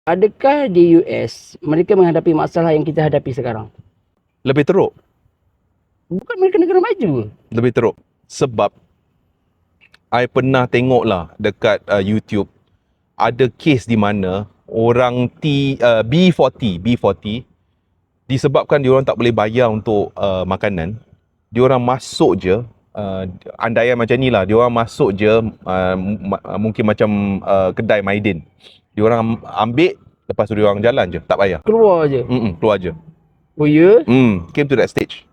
Adakah di US mereka menghadapi masalah yang kita hadapi sekarang? Lebih teruk. Bukan mereka negara maju. Lebih teruk. Sebab I pernah tengok lah dekat YouTube, ada kes di mana orang B40 disebabkan diorang tak boleh bayar untuk makanan, diorang masuk je, andaian macam ni lah, diorang masuk je mungkin macam kedai Maidin, diorang ambil, lepas tu diorang jalan je, tak bayar. Keluar je. Keluar je. Oh ya? Came to that stage.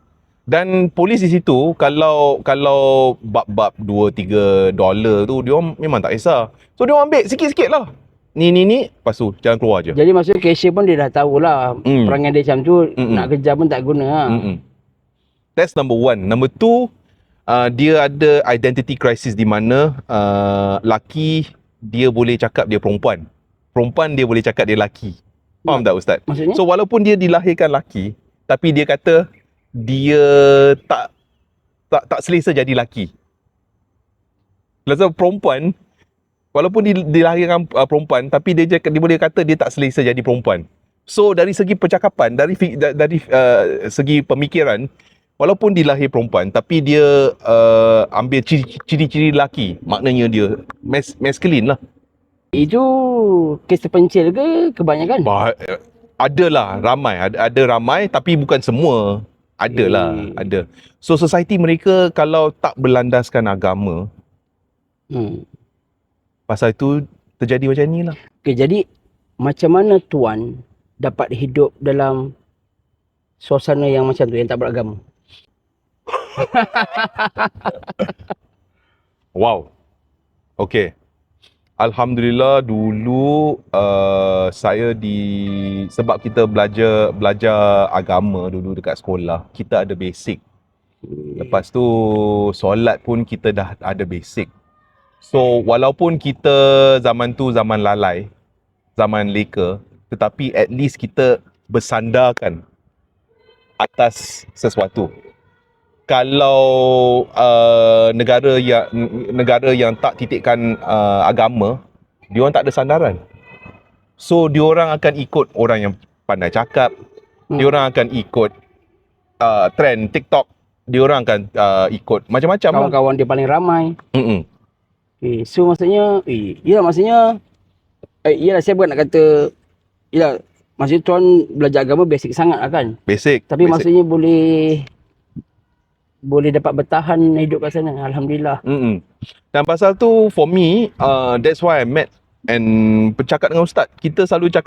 Dan polis di situ, kalau bab-bab $2-3 tu, diorang memang tak kisah. So diorang ambil sikit-sikit lah. Ni, lepas tu jalan keluar je. Jadi maksudnya cashier pun dia dah tahulah perangai dia macam tu, nak kejar pun tak guna lah. That's number one. Number two, dia ada identity crisis di mana laki dia boleh cakap dia perempuan. Perempuan dia boleh cakap dia laki. Faham tak Ustaz? Maksudnya? So walaupun dia dilahirkan laki, tapi dia kata dia tak selesa jadi laki. Sebab perempuan, walaupun dia dilahirkan perempuan, tapi dia boleh kata dia tak selesa jadi perempuan. So dari segi percakapan, dari segi pemikiran, walaupun dilahir perempuan, tapi dia ambil ciri-ciri lelaki, maknanya dia masculine lah. Itu kes terpencil ke kebanyakan? Adalah ramai, ada ramai, tapi bukan semua. Adalah, ada. So society mereka kalau tak berlandaskan agama, pasal itu terjadi macam ni lah. Okay, jadi macam mana tuan dapat hidup dalam suasana yang macam tu, yang tak beragama? Wow. Okay. Alhamdulillah dulu saya sebab kita belajar agama dulu dekat sekolah, kita ada basic. Lepas tu solat pun kita dah ada basic. So walaupun kita zaman tu zaman lalai, zaman leka, tetapi at least kita bersandarkan atas sesuatu. Kalau negara yang tak titikkan agama, diorang tak ada sandaran. So diorang akan ikut orang yang pandai cakap, diorang akan ikut trend TikTok, diorang akan ikut macam-macam lah. Kawan-kawan dia paling ramai. Okay, so maksudnya iyalah saya bukan nak kata, iyalah maksudnya tuan belajar agama basic sangat lah kan. Basic. Tapi maksudnya boleh dapat bertahan hidup kat sana, alhamdulillah. Dan pasal tu for me, that's why I met and bercakap dengan ustaz. Kita selalu cakap